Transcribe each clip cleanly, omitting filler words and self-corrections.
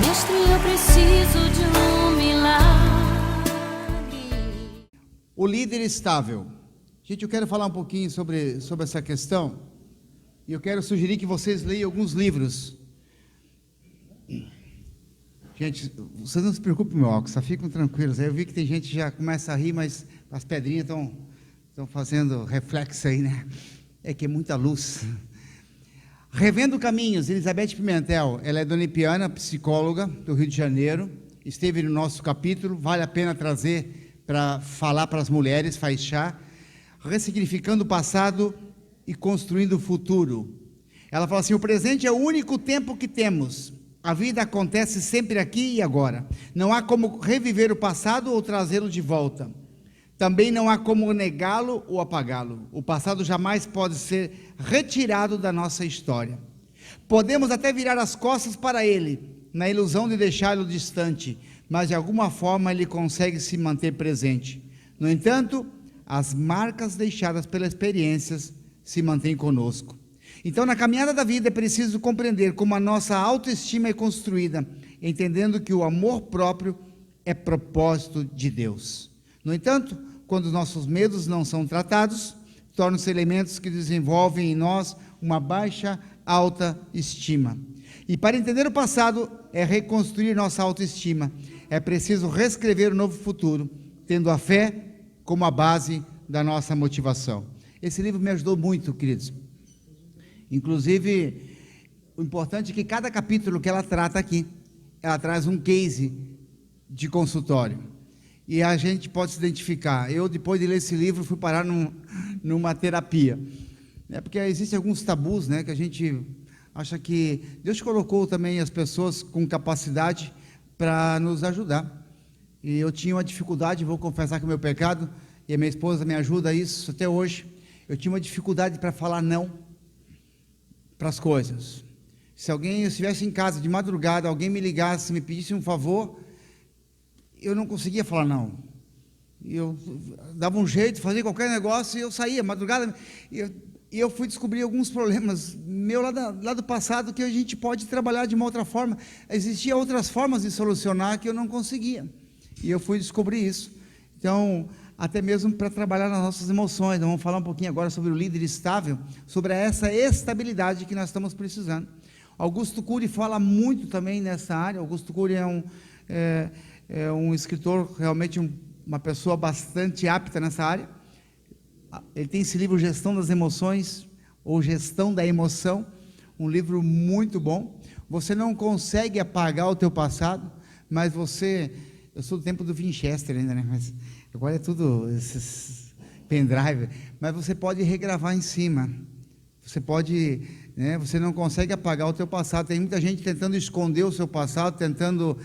Mestre, eu preciso de um milagre. O líder estável. Gente, eu quero falar um pouquinho sobre essa questão. E eu quero sugerir que vocês leiam alguns livros. Gente, vocês não se preocupem com o meu óculos, só fiquem tranquilos. Aí eu vi que tem gente que já começa a rir, mas as pedrinhas estão fazendo reflexo aí, né? É que é muita luz. Revendo Caminhos, Elizabeth Pimentel. Ela é donipiana, psicóloga do Rio de Janeiro. Esteve no nosso capítulo, vale a pena trazer para falar para as mulheres, faz chá. Ressignificando o passado e construindo o futuro. Ela fala assim: o presente é o único tempo que temos. A vida acontece sempre aqui e agora. Não há como reviver o passado ou trazê-lo de volta. Também não há como negá-lo ou apagá-lo. O passado jamais pode ser retirado da nossa história. Podemos até virar as costas para ele, na ilusão de deixá-lo distante, mas de alguma forma ele consegue se manter presente. No entanto, as marcas deixadas pelas experiências se mantêm conosco. Então, na caminhada da vida é preciso compreender como a nossa autoestima é construída, entendendo que o amor próprio é propósito de Deus. No entanto, quando os nossos medos não são tratados, tornam-se elementos que desenvolvem em nós uma baixa autoestima. E para entender o passado é reconstruir nossa autoestima. É preciso reescrever o novo futuro, tendo a fé como a base da nossa motivação. Esse livro me ajudou muito, queridos. Inclusive, o importante é que cada capítulo que ela trata aqui, ela traz um case de consultório. E a gente pode se identificar. Eu, depois de ler esse livro, fui parar numa terapia. Porque existem alguns tabus, né, que a gente acha que Deus colocou também as pessoas com capacidade para nos ajudar. E eu tinha uma dificuldade, vou confessar que o meu pecado, e a minha esposa me ajuda a isso até hoje. Eu tinha uma dificuldade para falar não para as coisas. Se alguém estivesse em casa de madrugada, alguém me ligasse, me pedisse um favor, eu não conseguia falar não. Eu dava um jeito, fazia qualquer negócio e eu saía, madrugada. E eu fui descobrir alguns problemas meu lá do passado que a gente pode trabalhar de uma outra forma. Existiam outras formas de solucionar que eu não conseguia. E eu fui descobrir isso. Então, até mesmo para trabalhar nas nossas emoções. Vamos falar um pouquinho agora sobre o líder estável, sobre essa estabilidade que nós estamos precisando. Augusto Cury fala muito também nessa área. Augusto Cury é um escritor, realmente uma pessoa bastante apta nessa área. Ele tem esse livro Gestão das Emoções, ou Gestão da Emoção, um livro muito bom. Você não consegue apagar o teu passado, mas eu sou do tempo do Winchester ainda, né? Mas agora é tudo esses pendrive, mas você pode regravar em cima. Você pode, né? Você não consegue apagar o teu passado. Tem muita gente tentando esconder o seu passado, tentando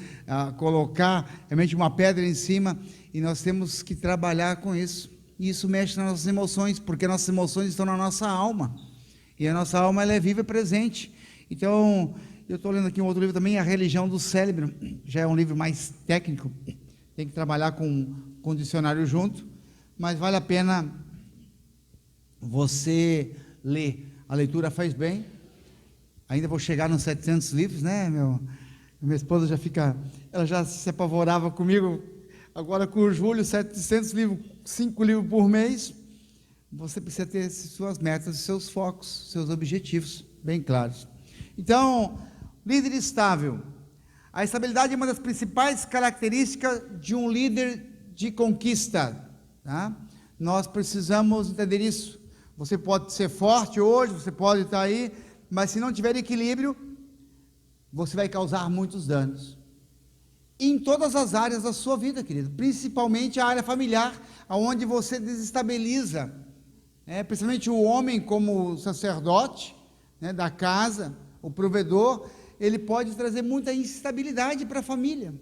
colocar realmente uma pedra em cima, e nós temos que trabalhar com isso. E isso mexe nas nossas emoções, porque nossas emoções estão na nossa alma, e a nossa alma ela é viva e presente. Então, eu estou lendo aqui um outro livro também, A Religião do Cérebro. Já é um livro mais técnico, tem que trabalhar com dicionário junto, mas vale a pena você ler. A leitura faz bem. Ainda vou chegar nos 700 livros, né? Minha esposa ela já se apavorava comigo. Agora com o Júlio, 700 livros, 5 livros por mês. Você precisa ter suas metas, seus focos, seus objetivos bem claros. Então, líder estável. A estabilidade é uma das principais características de um líder de conquista, tá? Nós precisamos entender isso. Você pode ser forte hoje, você pode estar aí, mas se não tiver equilíbrio, você vai causar muitos danos. Em todas as áreas da sua vida, querido, principalmente a área familiar, onde você desestabiliza, principalmente o homem como sacerdote, né, da casa, o provedor, ele pode trazer muita instabilidade para a família.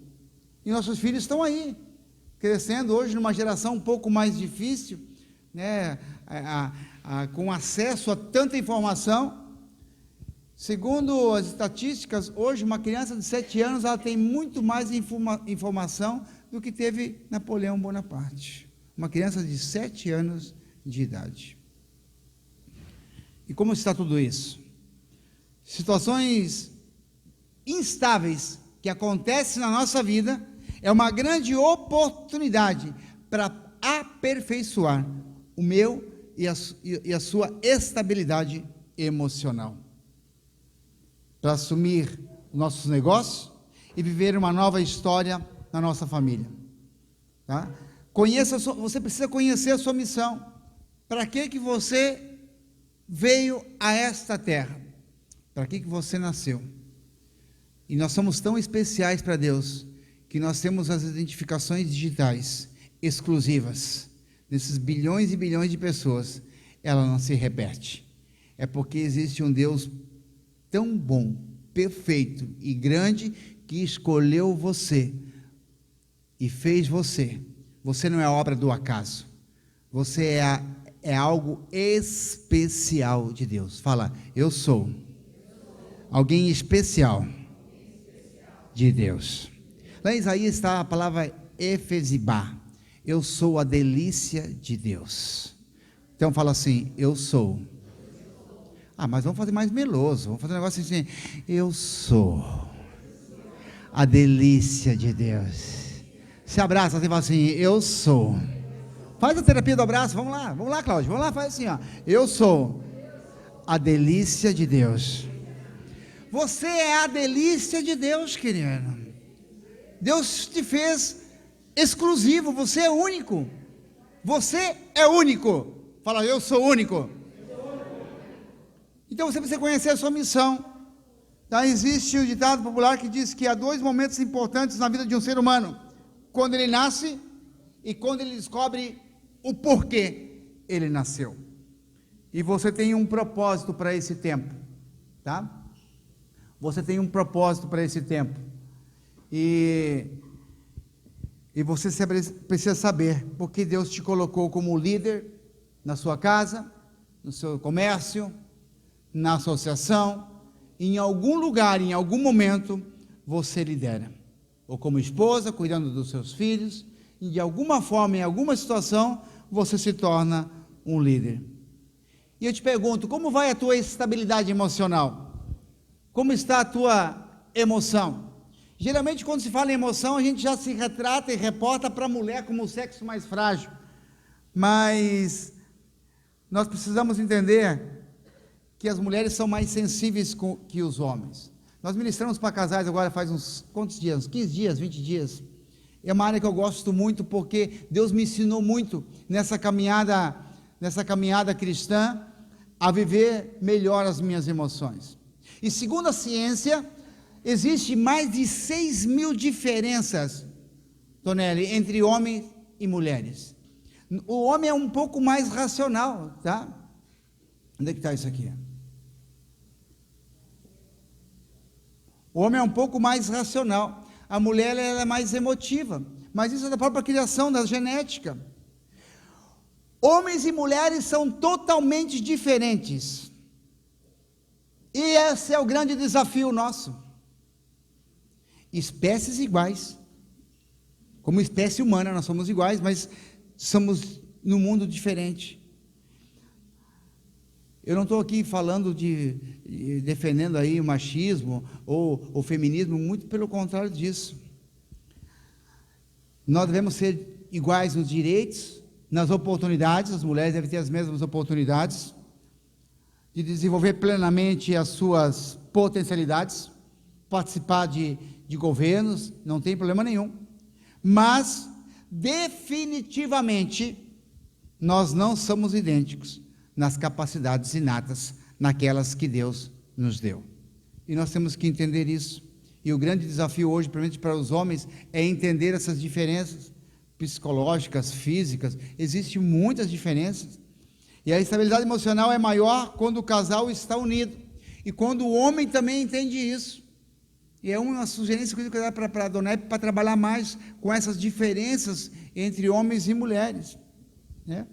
E nossos filhos estão aí, crescendo hoje numa geração um pouco mais difícil, né, com acesso a tanta informação. Segundo as estatísticas, hoje uma criança de 7 anos ela tem muito mais informação do que teve Napoleão Bonaparte. Uma criança de 7 anos de idade. E como está tudo isso? Situações instáveis que acontece na nossa vida é uma grande oportunidade para aperfeiçoar o meu e a sua estabilidade emocional, para assumir nossos negócios e viver uma nova história na nossa família, tá? Você precisa conhecer a sua missão. Para que você veio a esta terra? Para que você nasceu? E nós somos tão especiais para Deus, que nós temos as identificações digitais exclusivas. Desses bilhões e bilhões de pessoas, ela não se repete. É porque existe um Deus tão bom, perfeito e grande, que escolheu você e fez você. Você não é obra do acaso. Você é algo especial de Deus. Fala, eu sou alguém especial de Deus. Lá em Isaías está a palavra efesibá. Eu sou a delícia de Deus. Então fala assim, eu sou. Mas vamos fazer mais meloso. Vamos fazer um negócio assim, eu sou a delícia de Deus. Se abraça e fala assim, eu sou. Faz a terapia do abraço, vamos lá, Cláudio, vamos lá, faz assim, ó. Eu sou a delícia de Deus. Você é a delícia de Deus, querido. Deus te fez exclusivo, você é único. Você é único. Fala, eu sou único. Então você precisa conhecer a sua missão. Tá? Existe um ditado popular que diz que há 2 momentos importantes na vida de um ser humano: quando ele nasce e quando ele descobre o porquê ele nasceu. E você tem um propósito para esse tempo, tá? Você tem um propósito para esse tempo. E você precisa saber porque Deus te colocou como líder na sua casa, no seu comércio, na associação, em algum lugar, em algum momento, você lidera. Ou como esposa, cuidando dos seus filhos, e de alguma forma, em alguma situação, você se torna um líder. E eu te pergunto, como vai a tua estabilidade emocional? Como está a tua emoção? Geralmente, quando se fala em emoção, a gente já se retrata e reporta para a mulher como o sexo mais frágil. Mas nós precisamos entender que as mulheres são mais sensíveis que os homens. Nós ministramos para casais agora faz uns quantos dias? Uns 15 dias, 20 dias. É uma área que eu gosto muito, porque Deus me ensinou muito nessa caminhada cristã, a viver melhor as minhas emoções. E segundo a ciência, existe mais de 6.000 diferenças, Tonelli, entre homens e mulheres. O homem é um pouco mais racional, tá? Onde é que está isso aqui? O homem é um pouco mais racional, a mulher ela é mais emotiva, mas isso é da própria criação, da genética. Homens e mulheres são totalmente diferentes, e esse é o grande desafio nosso. Espécies iguais, como espécie humana nós somos iguais, mas somos num mundo diferente. Eu não estou aqui falando defendendo aí o machismo ou o feminismo, muito pelo contrário disso. Nós devemos ser iguais nos direitos, nas oportunidades, as mulheres devem ter as mesmas oportunidades de desenvolver plenamente as suas potencialidades, participar de governos, não tem problema nenhum. Mas, definitivamente, nós não somos idênticos nas capacidades inatas, naquelas que Deus nos deu. E nós temos que entender isso. E o grande desafio hoje, principalmente para os homens, é entender essas diferenças psicológicas, físicas. Existem muitas diferenças. E a estabilidade emocional é maior quando o casal está unido. E quando o homem também entende isso. E é uma sugerência que eu quero dar para a Dona Epe, para trabalhar mais com essas diferenças entre homens e mulheres, né?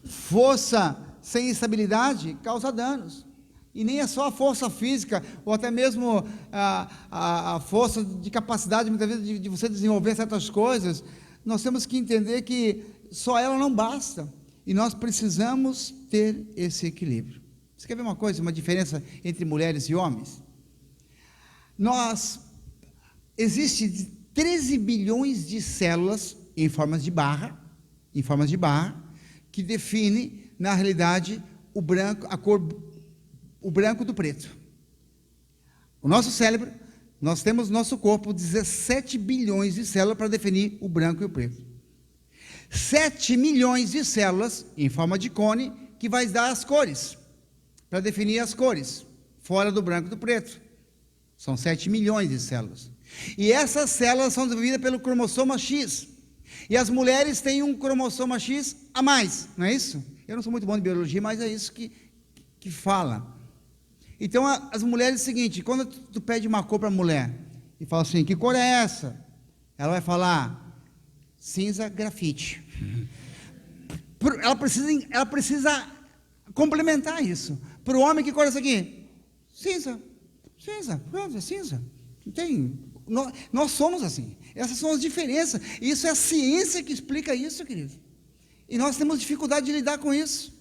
Força sem estabilidade causa danos, e nem é só a força física, ou até mesmo a força de capacidade, muitas vezes, de você desenvolver certas coisas. Nós temos que entender que só ela não basta, e nós precisamos ter esse equilíbrio. Você quer ver uma coisa, uma diferença entre mulheres e homens? Nós, existe 13 bilhões de células em formas de barra, que define, na realidade, o branco, o branco do preto. O nosso cérebro, nós temos no nosso corpo 17 bilhões de células para definir o branco e o preto. 7 milhões de células em forma de cone que vai dar as cores, para definir as cores, fora do branco e do preto. São 7 milhões de células. E essas células são desenvolvidas pelo cromossoma X. E as mulheres têm um cromossoma X a mais, não é isso? Eu não sou muito bom de biologia, mas é isso que fala. Então, as mulheres é o seguinte, quando tu pede uma cor para a mulher, e fala assim, que cor é essa? Ela vai falar, cinza grafite. Ela precisa complementar isso. Para o homem, que cor é essa aqui? Cinza, pronto, é cinza. Não tem... Nós somos assim, essas são as diferenças, isso é a ciência que explica isso, querido, e nós temos dificuldade de lidar com isso.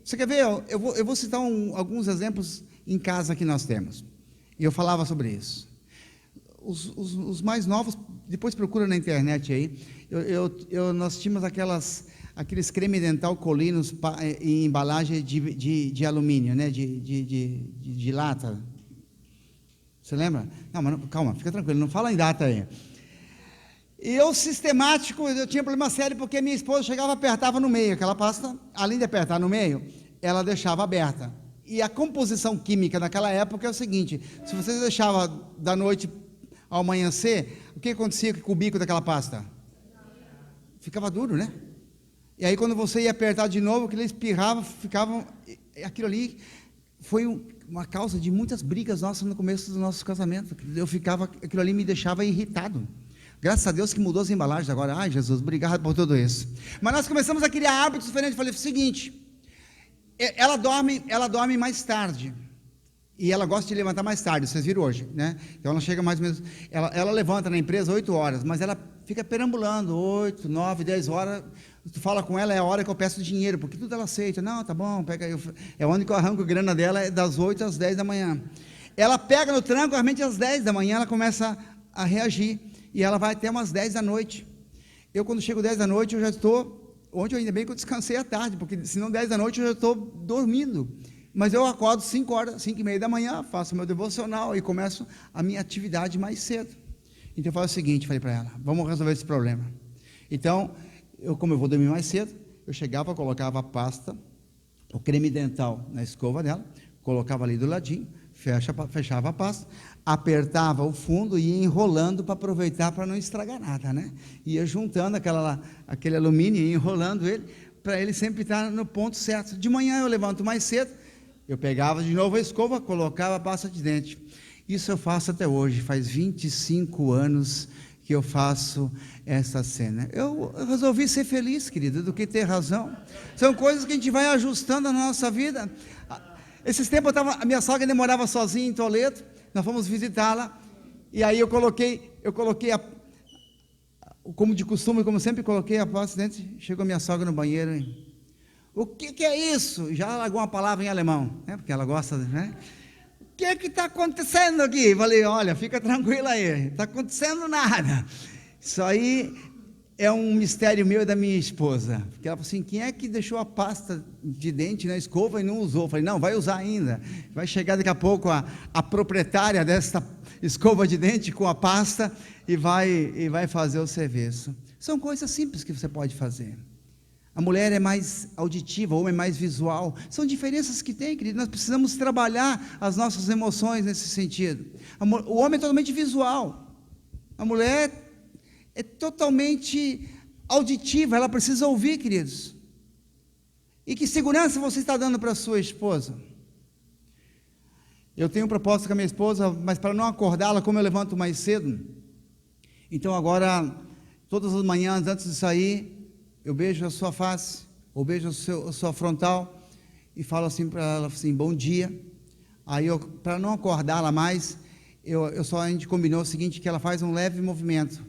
Você quer ver? Eu vou citar alguns exemplos em casa que nós temos, e eu falava sobre isso. Os mais novos, depois procura na internet aí, nós tínhamos aqueles creme dental colinos em embalagem de alumínio, né, de lata. Você lembra? Não, mas calma, fica tranquilo, não fala em data aí. E eu tinha problema sério, porque minha esposa chegava e apertava no meio, aquela pasta, além de apertar no meio, ela deixava aberta. E a composição química naquela época é o seguinte, se você deixava da noite ao amanhecer, o que acontecia com o bico daquela pasta? Ficava duro, né? E aí quando você ia apertar de novo, que ele espirrava, aquilo ali foi uma causa de muitas brigas nossas no começo do nosso casamento. Aquilo ali me deixava irritado. Graças a Deus que mudou as embalagens agora. Ai, Jesus, obrigado por tudo isso. Mas nós começamos a criar hábitos diferentes. Falei o seguinte, ela dorme mais tarde. E ela gosta de levantar mais tarde, vocês viram hoje, né? Então ela chega mais ou menos, ela levanta na empresa 8 horas, mas ela fica perambulando 8, 9, 10 horas. Tu fala com ela, é a hora que eu peço dinheiro, porque tudo ela aceita. Não, tá bom, pega aí. É onde que eu arranco a grana dela, é das 8 às 10 da manhã. Ela pega no tranco, realmente às 10 da manhã, ela começa a reagir, e ela vai até umas 10 da noite. Eu, quando chego 10 da noite, eu já estou, ontem ainda bem que eu descansei à tarde, porque senão 10 da noite eu já estou dormindo. Mas eu acordo 5 horas, 5 e meia da manhã, faço meu devocional e começo a minha atividade mais cedo. Então eu faço o seguinte, falei para ela, vamos resolver esse problema. Então, como eu vou dormir mais cedo, eu chegava, colocava a pasta, o creme dental na escova dela, colocava ali do ladinho, fechava a pasta, apertava o fundo e ia enrolando para aproveitar para não estragar nada, né? Ia juntando aquele alumínio e enrolando ele, para ele sempre estar no ponto certo. De manhã eu levanto mais cedo, eu pegava de novo a escova, colocava a pasta de dente. Isso eu faço até hoje, faz 25 anos que eu faço essa cena. Eu resolvi ser feliz, querida, do que ter razão. São coisas que a gente vai ajustando na nossa vida. Esses tempos a minha sogra demorava sozinha em Toledo, nós fomos visitá-la, e aí eu coloquei como de costume, como sempre coloquei a pasta de dente. Chegou minha sogra no banheiro, e, o que é isso? Já largou uma palavra em alemão, né? Porque ela gosta, né? O que está acontecendo aqui? Falei, olha, fica tranquila aí, não está acontecendo nada. Isso aí é um mistério meu e da minha esposa. Porque ela falou assim, quem é que deixou a pasta de dente na escova e não usou? Falei, não, vai usar ainda. Vai chegar daqui a pouco a proprietária dessa escova de dente com a pasta e vai fazer o serviço. São coisas simples que você pode fazer. A mulher é mais auditiva, o homem é mais visual. São diferenças que tem, querido. Nós precisamos trabalhar as nossas emoções nesse sentido. O homem é totalmente visual. A mulher é totalmente auditiva. Ela precisa ouvir, queridos. E que segurança você está dando para a sua esposa? Eu tenho um propósito com a minha esposa, mas para não acordá-la, como eu levanto mais cedo, então agora, todas as manhãs antes de sair, eu beijo a sua face, ou beijo a sua frontal, e falo assim para ela, assim, bom dia. Aí, para não acordá-la mais, a gente combinou o seguinte, que ela faz um leve movimento.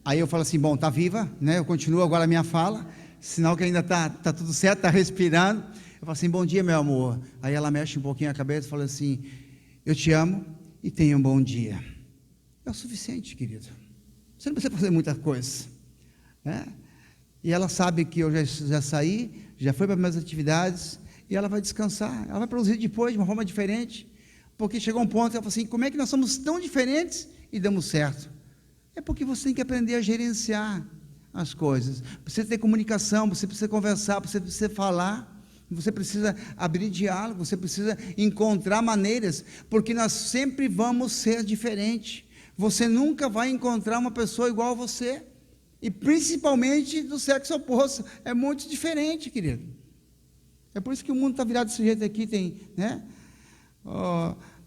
Aí eu falo assim, bom, está viva, né? Eu continuo agora a minha fala, sinal que ainda está tudo certo, está respirando. Eu falo assim, bom dia, meu amor. Aí ela mexe um pouquinho a cabeça e fala assim, eu te amo e tenha um bom dia. é o suficiente, querido. Você não precisa fazer muita coisa, né? E ela sabe que eu já saí, já fui para minhas atividades, e ela vai descansar, ela vai produzir depois de uma forma diferente, porque chegou um ponto, ela falou assim, como é que nós somos tão diferentes e damos certo? É porque você tem que aprender a gerenciar as coisas, você ter comunicação, você precisa conversar, você precisa falar, você precisa abrir diálogo, você precisa encontrar maneiras, porque nós sempre vamos ser diferentes, você nunca vai encontrar uma pessoa igual a você, e principalmente do sexo oposto, é muito diferente, querido. É por isso que o mundo está virado desse jeito aqui, tem, né?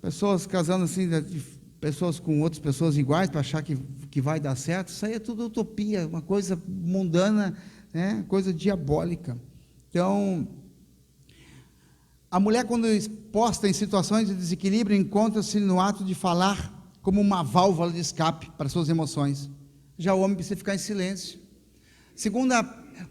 Pessoas casando assim, pessoas com outras pessoas iguais, para achar que vai dar certo, isso aí é tudo utopia, uma coisa mundana, né? Coisa diabólica. Então, a mulher, quando exposta em situações de desequilíbrio, encontra-se no ato de falar como uma válvula de escape para suas emoções. Já o homem precisa ficar em silêncio. Segundo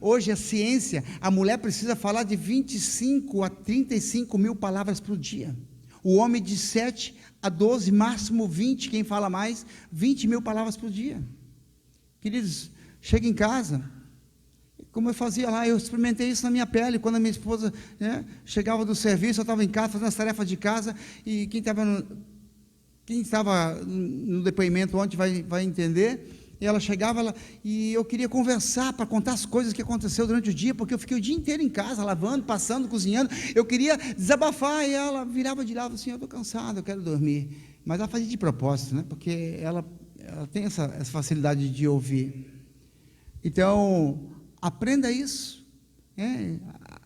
hoje a ciência, a mulher precisa falar de 25 a 35 mil palavras por dia. O homem de 7 a 12, máximo 20, quem fala mais, 20 mil palavras por dia. Queridos, chega em casa, como eu fazia lá, eu experimentei isso na minha pele, quando a minha esposa, né, chegava do serviço, eu estava em casa, fazendo as tarefas de casa, e quem estava no depoimento ontem vai entender, e ela chegava e eu queria conversar para contar as coisas que aconteceu durante o dia, porque eu fiquei o dia inteiro em casa, lavando, passando, cozinhando, eu queria desabafar, e ela virava de lado assim, eu estou cansado, eu quero dormir, mas ela fazia de propósito, né, porque ela tem essa facilidade de ouvir. Então, aprenda isso,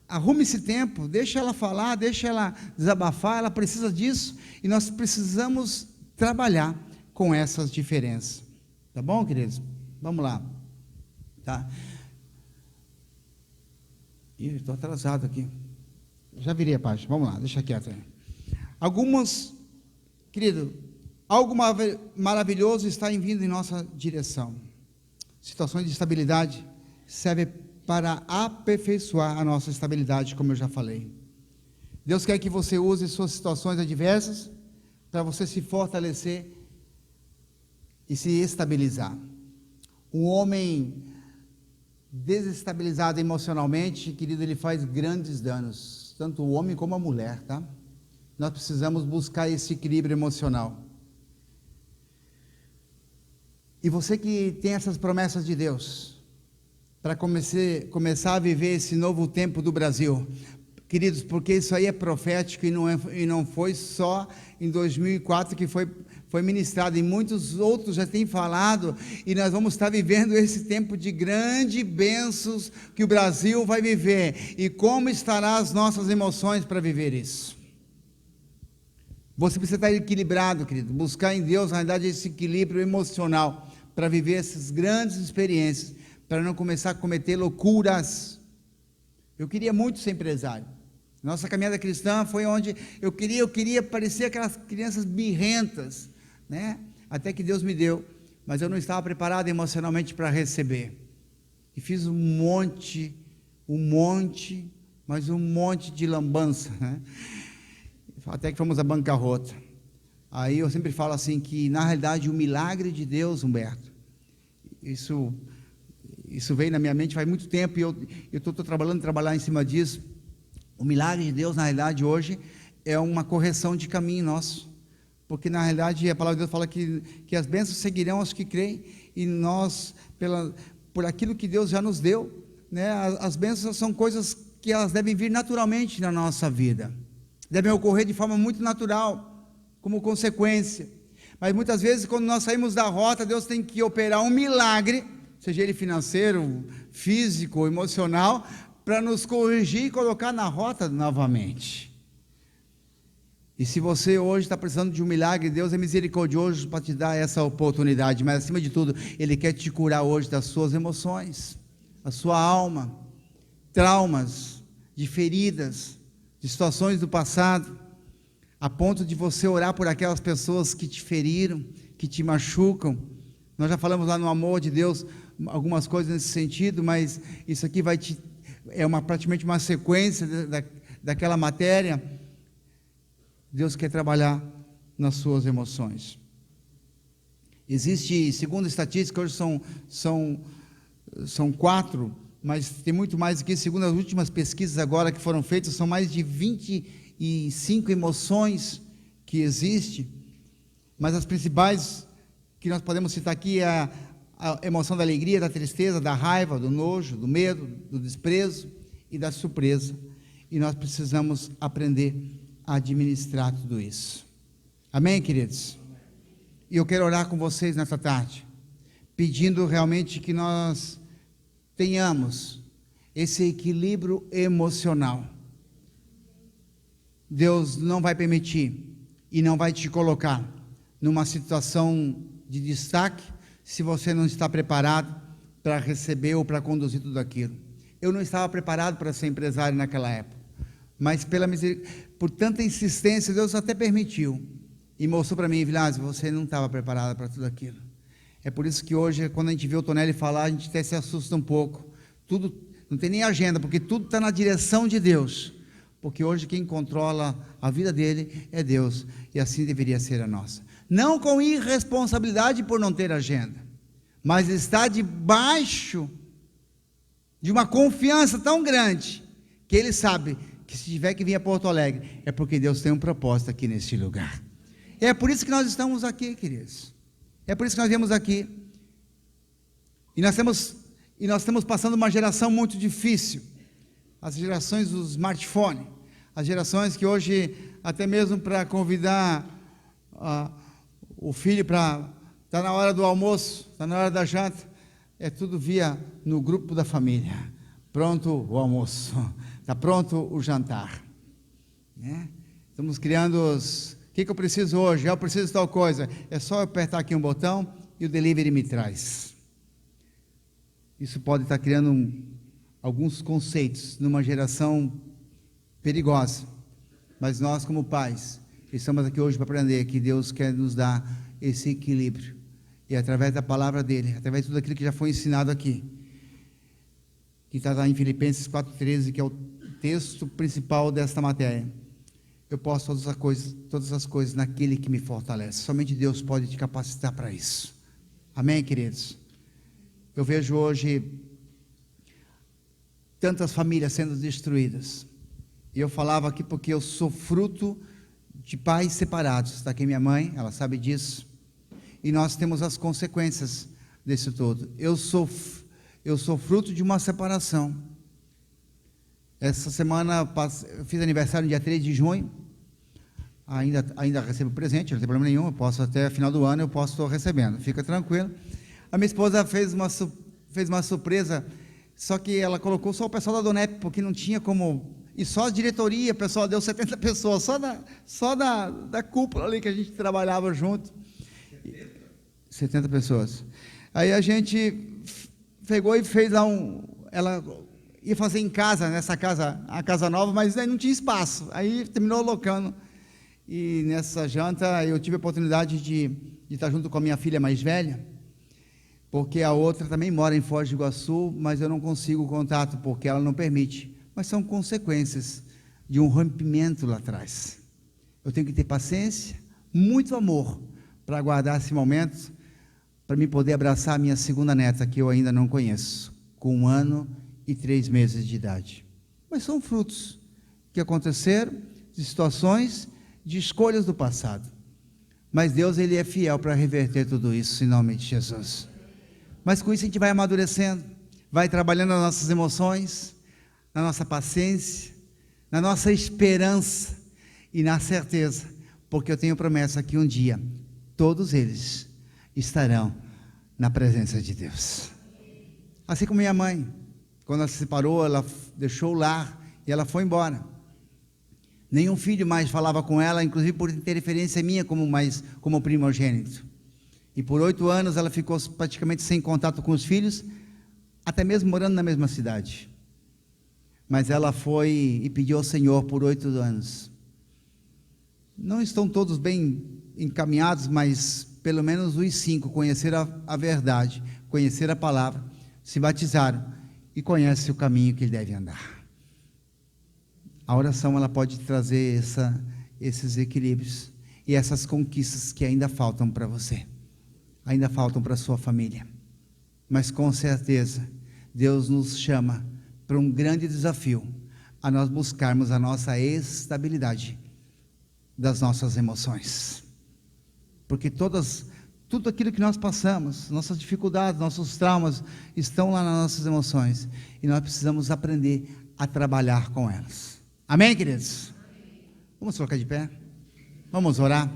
arrume esse tempo, deixa ela falar, deixa ela desabafar, ela precisa disso, e nós precisamos trabalhar com essas diferenças. Tá bom, queridos? Vamos lá. Tá? Estou atrasado aqui. Já virei a página. Vamos lá, deixa quieto aí. Querido, algo maravilhoso está vindo em nossa direção. Situações de estabilidade servem para aperfeiçoar a nossa estabilidade, como eu já falei. Deus quer que você use suas situações adversas para você se fortalecer e se estabilizar. Um homem desestabilizado emocionalmente, querido, ele faz grandes danos, tanto o homem como a mulher, tá? Nós precisamos buscar esse equilíbrio emocional. E você que tem essas promessas de Deus, para começar a viver esse novo tempo do Brasil, queridos, porque isso aí é profético e não foi só em 2004 que foi ministrado, e muitos outros já têm falado, e nós vamos estar vivendo esse tempo de grandes bênçãos que o Brasil vai viver, e como estarão as nossas emoções para viver isso? Você precisa estar equilibrado, querido, buscar em Deus, na verdade, esse equilíbrio emocional, para viver essas grandes experiências, para não começar a cometer loucuras. Eu queria muito ser empresário. Nossa caminhada cristã foi onde eu queria parecer aquelas crianças birrentas, né? Até que Deus me deu, mas eu não estava preparado emocionalmente para receber, e fiz um monte de lambança, né? Até que fomos à bancarrota. Aí eu sempre falo assim, que na realidade o milagre de Deus, Humberto, isso veio na minha mente faz muito tempo, e eu estou trabalhar em cima disso. O milagre de Deus, na realidade, hoje, é uma correção de caminho nosso, porque na realidade a palavra de Deus fala que as bênçãos seguirão aos que creem, e nós, por aquilo que Deus já nos deu, né, as bênçãos são coisas que elas devem vir naturalmente na nossa vida, devem ocorrer de forma muito natural, como consequência, mas muitas vezes quando nós saímos da rota, Deus tem que operar um milagre, seja ele financeiro, físico, emocional, para nos corrigir e colocar na rota novamente. E se você hoje está precisando de um milagre, Deus é misericordioso para te dar essa oportunidade, mas acima de tudo, Ele quer te curar hoje das suas emoções, a sua alma, traumas, de feridas, de situações do passado, a ponto de você orar por aquelas pessoas que te feriram, que te machucam. Nós já falamos lá no amor de Deus, algumas coisas nesse sentido, mas isso aqui praticamente uma sequência daquela matéria. Deus quer trabalhar nas suas emoções. Existe, segundo a estatística, hoje são 4, mas tem muito mais do que isso. Segundo as últimas pesquisas agora que foram feitas, são mais de 25 emoções que existem, mas as principais que nós podemos citar aqui é a emoção da alegria, da tristeza, da raiva, do nojo, do medo, do desprezo e da surpresa. E nós precisamos aprender a administrar tudo isso. Amém, queridos? E eu quero orar com vocês nessa tarde, pedindo realmente que nós tenhamos esse equilíbrio emocional. Deus não vai permitir e não vai te colocar numa situação de destaque se você não está preparado para receber ou para conduzir tudo aquilo. Eu não estava preparado para ser empresário naquela época, mas por tanta insistência, Deus até permitiu e mostrou para mim: Vilásio, você não estava preparado para tudo aquilo. É por isso que hoje, quando a gente vê o Tonelli falar, a gente até se assusta um pouco. Tudo, não tem nem agenda, porque tudo está na direção de Deus, porque hoje quem controla a vida dele é Deus, e assim deveria ser a nossa. Não com irresponsabilidade por não ter agenda, mas está debaixo de uma confiança tão grande, que ele sabe que se tiver que vir a Porto Alegre, é porque Deus tem um propósito aqui neste lugar. É por isso que nós estamos aqui, queridos. É por isso que nós viemos aqui. E nós estamos passando uma geração muito difícil. As gerações do smartphone. As gerações que hoje, até mesmo para convidar o filho para... Está na hora do almoço, está na hora da janta. É tudo via no grupo da família. Pronto o almoço. Está pronto o jantar. Né? Estamos criando os... O que eu preciso hoje? Eu preciso de tal coisa. É só eu apertar aqui um botão e o delivery me traz. Isso pode estar criando alguns conceitos numa geração perigosa. Mas nós, como pais, estamos aqui hoje para aprender que Deus quer nos dar esse equilíbrio. E através da palavra dele, através de tudo aquilo que já foi ensinado aqui, que está lá em Filipenses 4,13, que é o texto principal desta matéria. Eu posso todas as coisas naquele que me fortalece. Somente Deus pode te capacitar para isso. Amém, queridos? Eu vejo hoje tantas famílias sendo destruídas. E eu falava aqui porque eu sou fruto de pais separados. Está aqui minha mãe, ela sabe disso. E nós temos as consequências desse todo. Eu sou fruto de uma separação. Essa semana eu fiz aniversário no dia 3 de junho, ainda recebo presente, não tem problema nenhum, eu posso até final do ano, estou recebendo, fica tranquilo. A minha esposa fez uma surpresa, só que ela colocou só o pessoal da Donep, porque não tinha como, e só a diretoria, o pessoal deu 70 pessoas, só da cúpula ali que a gente trabalhava junto, 70 pessoas. Aí a gente pegou e fez lá ela ia fazer em casa, nessa casa, a casa nova, mas aí não tinha espaço, aí terminou alocando, e nessa janta eu tive a oportunidade de estar junto com a minha filha mais velha, porque a outra também mora em Foz do Iguaçu, mas eu não consigo o contato, porque ela não permite, mas são consequências de um rompimento lá atrás. Eu tenho que ter paciência, muito amor, para aguardar esse momento, para mim poder abraçar a minha segunda neta, que eu ainda não conheço, com 1 ano e 3 meses de idade. Mas são frutos que aconteceram, de situações, de escolhas do passado. Mas Deus, Ele é fiel para reverter tudo isso, em nome de Jesus. Mas com isso a gente vai amadurecendo, vai trabalhando nas nossas emoções, na nossa paciência, na nossa esperança e na certeza, porque eu tenho promessa que um dia, todos eles estarão na presença de Deus. Assim como minha mãe, quando ela se separou, ela deixou o lar e ela foi embora. Nenhum filho mais falava com ela, inclusive por interferência minha como primogênito. E por 8 anos ela ficou praticamente sem contato com os filhos, até mesmo morando na mesma cidade. Mas ela foi e pediu ao Senhor por 8 anos. Não estão todos bem encaminhados, mas pelo menos os 5 conheceram a verdade, conheceram a palavra, se batizaram e conhecem o caminho que ele deve andar. A oração, ela pode trazer esses equilíbrios e essas conquistas que ainda faltam para você. ainda faltam para a sua família. Mas com certeza, Deus nos chama para um grande desafio, a nós buscarmos a nossa estabilidade das nossas emoções. Porque tudo aquilo que nós passamos, nossas dificuldades, nossos traumas, estão lá nas nossas emoções. E nós precisamos aprender a trabalhar com elas. Amém, queridos? Vamos colocar de pé? Vamos orar?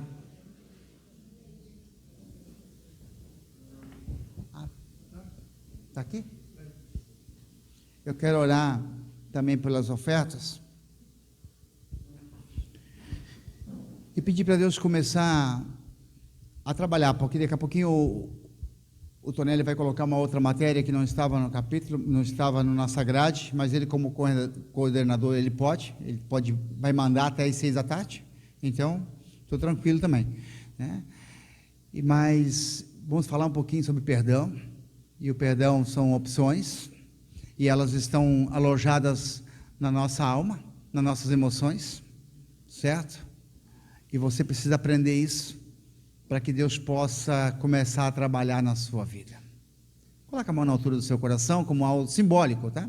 Está aqui? Eu quero orar também pelas ofertas. E pedir para Deus começar a trabalhar, porque daqui a pouquinho o Tonelli vai colocar uma outra matéria que não estava no capítulo, não estava na nossa grade, mas ele como coordenador, vai mandar até as 6 da tarde, então estou tranquilo também, né? Mas vamos falar um pouquinho sobre perdão, e o perdão são opções, e elas estão alojadas na nossa alma, nas nossas emoções, certo? E você precisa aprender isso, para que Deus possa começar a trabalhar na sua vida. Coloca a mão na altura do seu coração, como algo simbólico, tá?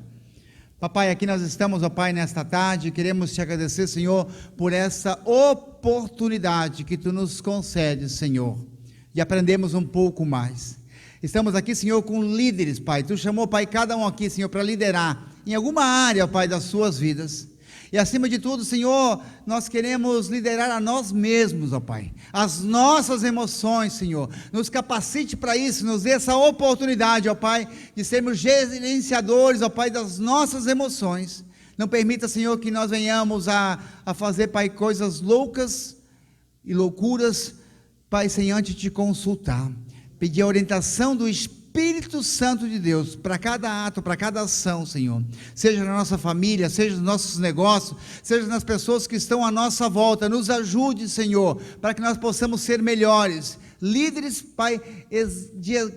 Papai, aqui nós estamos, ó Pai, nesta tarde, queremos te agradecer, Senhor, por essa oportunidade que Tu nos concedes, Senhor, de aprendermos um pouco mais. Estamos aqui, Senhor, com líderes, Pai. Tu chamou, Pai, cada um aqui, Senhor, para liderar em alguma área, ó Pai, das suas vidas. E acima de tudo, Senhor, nós queremos liderar a nós mesmos, ó Pai, as nossas emoções, Senhor, nos capacite para isso, nos dê essa oportunidade, ó Pai, de sermos gerenciadores, ó Pai, das nossas emoções. Não permita, Senhor, que nós venhamos a fazer, Pai, coisas loucas e loucuras, Pai, sem antes te consultar, pedir a orientação do Espírito Santo de Deus, para cada ato, para cada ação, Senhor, seja na nossa família, seja nos nossos negócios, seja nas pessoas que estão à nossa volta, nos ajude, Senhor, para que nós possamos ser melhores, líderes, Pai,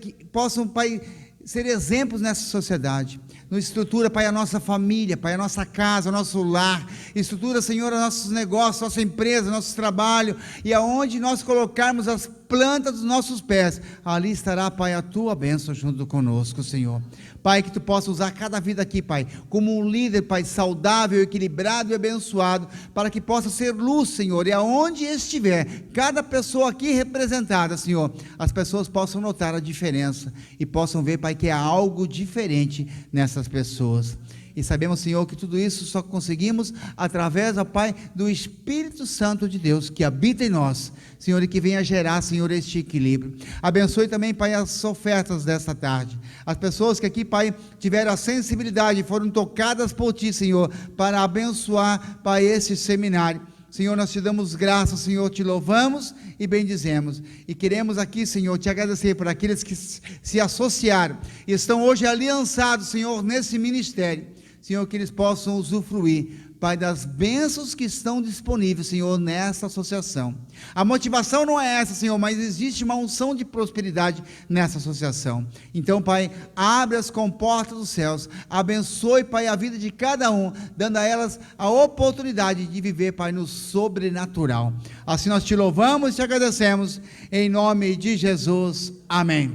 que possam, Pai, ser exemplos nessa sociedade. Nos estrutura, Pai, a nossa família, Pai, a nossa casa, o nosso lar, estrutura, Senhor, os nossos negócios, nossa empresa, nosso trabalho, e aonde nós colocarmos as plantas dos nossos pés, ali estará, Pai, a Tua bênção junto conosco, Senhor. Pai, que Tu possa usar cada vida aqui, Pai, como um líder, Pai, saudável, equilibrado e abençoado, para que possa ser luz, Senhor, e aonde estiver, cada pessoa aqui representada, Senhor, as pessoas possam notar a diferença, e possam ver, Pai, que há algo diferente nessas pessoas. E sabemos, Senhor, que tudo isso só conseguimos através, ó Pai, do Espírito Santo de Deus, que habita em nós, Senhor, e que venha gerar, Senhor, este equilíbrio. Abençoe também, Pai, as ofertas desta tarde. As pessoas que aqui, Pai, tiveram a sensibilidade, foram tocadas por Ti, Senhor, para abençoar, Pai, esse seminário. Senhor, nós te damos graças, Senhor, te louvamos e bendizemos. E queremos aqui, Senhor, te agradecer por aqueles que se associaram e estão hoje aliançados, Senhor, nesse ministério. Senhor, que eles possam usufruir, Pai, das bênçãos que estão disponíveis, Senhor, nessa associação. A motivação não é essa, Senhor, mas existe uma unção de prosperidade nessa associação. Então, Pai, abre as comportas dos céus, abençoe, Pai, a vida de cada um, dando a elas a oportunidade de viver, Pai, no sobrenatural. Assim nós te louvamos e te agradecemos, em nome de Jesus. Amém.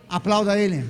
Aplauda Ele.